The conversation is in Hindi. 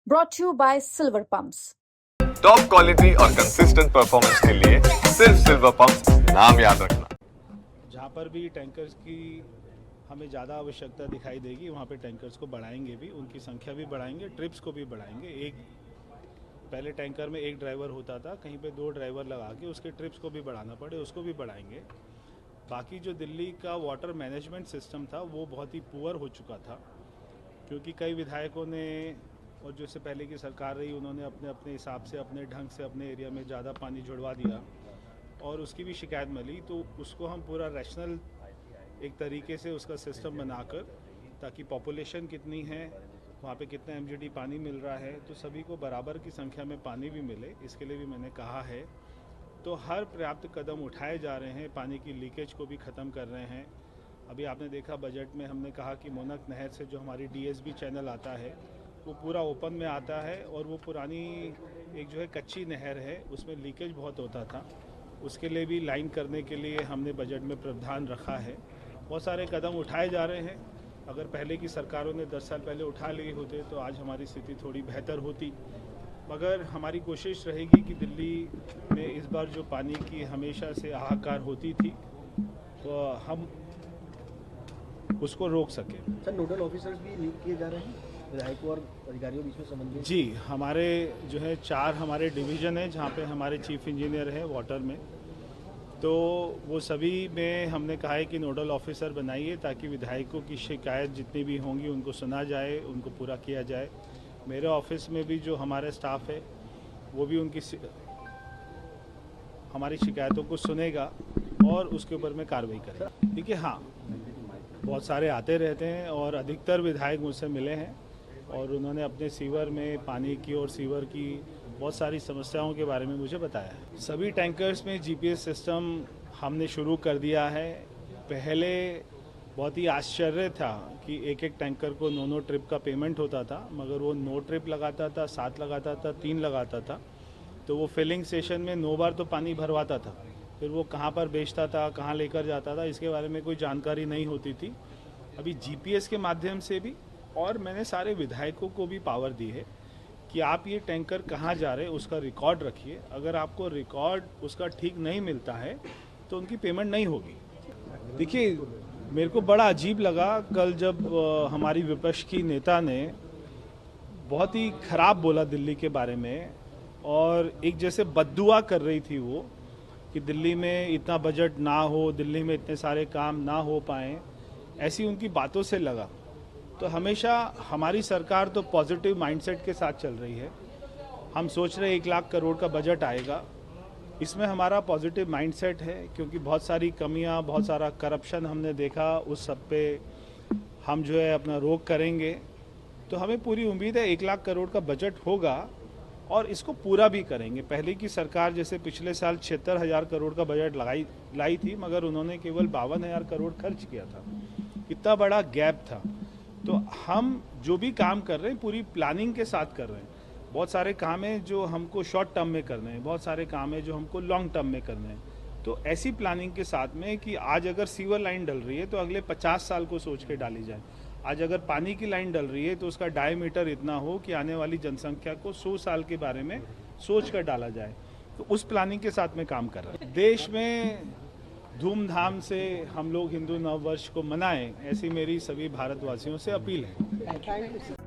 brought to you by Silver Pumps. Top quality और कंसिस्टेंट परफॉर्मेंस के लिए सिर्फ सिल्वर पंप्स नाम याद रखना। जहाँ पर भी टैंकर्स की हमें ज़्यादा आवश्यकता दिखाई देगी वहाँ पे टैंकर्स को बढ़ाएंगे भी, उनकी संख्या भी बढ़ाएंगे, ट्रिप्स को भी बढ़ाएंगे। पहले टैंकर में एक ड्राइवर होता था, कहीं पे 2 ड्राइवर लगा के उसके ट्रिप्स को भी बढ़ाना पड़े, उसको भी बढ़ाएंगे। बाकी जो दिल्ली का वाटर मैनेजमेंट सिस्टम था वो बहुत ही पुअर हो चुका था, क्योंकि कई विधायकों ने और जो इससे पहले की सरकार रही उन्होंने अपने अपने हिसाब से अपने ढंग से अपने एरिया में ज़्यादा पानी जुड़वा दिया और उसकी भी शिकायत मिली। तो उसको हम पूरा रैशनल एक तरीके से उसका सिस्टम बनाकर, ताकि पॉपुलेशन कितनी है, वहाँ पे कितना एमजीडी पानी मिल रहा है, तो सभी को बराबर की संख्या में पानी भी मिले, इसके लिए भी मैंने कहा है। तो हर पर्याप्त कदम उठाए जा रहे हैं, पानी की लीकेज को भी ख़त्म कर रहे हैं। अभी आपने देखा बजट में हमने कहा कि मोनक नहर से जो हमारी डीएसबी चैनल आता है वो पूरा ओपन में आता है, और वो पुरानी एक जो है कच्ची नहर है उसमें लीकेज बहुत होता था, उसके लिए भी लाइन करने के लिए हमने बजट में प्रावधान रखा है। बहुत सारे कदम उठाए जा रहे हैं। अगर पहले की सरकारों ने 10 साल पहले उठा लिए होते तो आज हमारी स्थिति थोड़ी बेहतर होती, मगर हमारी कोशिश रहेगी कि दिल्ली में इस बार जो पानी की हमेशा से हाहाकार होती थी तो हम उसको रोक सकें। सर, नोडल ऑफिसर्स भी नियुक्त किए जा रहे हैं विधायकों और अधिकारियों के बीच में समन्वय? जी, हमारे जो है 4 हमारे डिवीज़न है जहाँ पे हमारे चीफ इंजीनियर हैं वाटर में, तो वो सभी में हमने कहा है कि नोडल ऑफिसर बनाइए ताकि विधायकों की शिकायत जितनी भी होंगी उनको सुना जाए, उनको पूरा किया जाए। मेरे ऑफिस में भी जो हमारे स्टाफ है वो भी हमारी शिकायतों को सुनेगा और उसके ऊपर में कार्रवाई करेगा। देखिए, हाँ, बहुत सारे आते रहते हैं और अधिकतर विधायक मुझसे मिले हैं और उन्होंने अपने सीवर में पानी की और सीवर की बहुत सारी समस्याओं के बारे में मुझे बताया है। सभी टैंकर्स में जीपीएस सिस्टम हमने शुरू कर दिया है। पहले बहुत ही आश्चर्य था कि एक टैंकर को 9 ट्रिप का पेमेंट होता था, मगर वो 9 ट्रिप लगाता था, 7 लगाता था, 3 लगाता था, तो वो फिलिंग स्टेशन में 9 बार तो पानी भरवाता था, फिर वो कहाँ पर बेचता था, कहाँ लेकर जाता था, इसके बारे में कोई जानकारी नहीं होती थी। अभी जीपीएस के माध्यम से भी, और मैंने सारे विधायकों को भी पावर दी है कि आप ये टैंकर कहाँ जा रहे हैं उसका रिकॉर्ड रखिए। अगर आपको रिकॉर्ड उसका ठीक नहीं मिलता है तो उनकी पेमेंट नहीं होगी। देखिए, मेरे को बड़ा अजीब लगा कल जब हमारी विपक्ष की नेता ने बहुत ही खराब बोला दिल्ली के बारे में, और एक जैसे बद्दुआ कर रही थी वो कि दिल्ली में इतना बजट ना हो, दिल्ली में इतने सारे काम ना हो पाएँ, ऐसी उनकी बातों से लगा। तो हमेशा हमारी सरकार तो पॉजिटिव माइंडसेट के साथ चल रही है। हम सोच रहे 1 लाख करोड़ का बजट आएगा, इसमें हमारा पॉजिटिव माइंडसेट है, क्योंकि बहुत सारी कमियां, बहुत सारा करप्शन हमने देखा, उस सब पे हम जो है अपना रोक करेंगे। तो हमें पूरी उम्मीद है 1 लाख करोड़ का बजट होगा और इसको पूरा भी करेंगे। पहले की सरकार जैसे पिछले साल 76,000 करोड़ का बजट लाई थी, मगर उन्होंने केवल 52,000 करोड़ खर्च किया था। इतना बड़ा गैप था। तो हम जो भी काम कर रहे हैं पूरी प्लानिंग के साथ कर रहे हैं। बहुत सारे काम हैं जो हमको शॉर्ट टर्म में करने हैं, बहुत सारे काम हैं जो हमको लॉन्ग टर्म में करने हैं। तो ऐसी प्लानिंग के साथ में कि आज अगर सीवर लाइन डल रही है तो अगले 50 साल को सोच के डाली जाए। आज अगर पानी की लाइन डल रही है तो उसका डायमीटर इतना हो कि आने वाली जनसंख्या को 100 साल के बारे में सोच कर डाला जाए। तो उस प्लानिंग के साथ में काम कर रहे हैं। देश में धूमधाम से हम लोग हिंदू नव वर्ष को मनाएं, ऐसी मेरी सभी भारतवासियों से अपील है।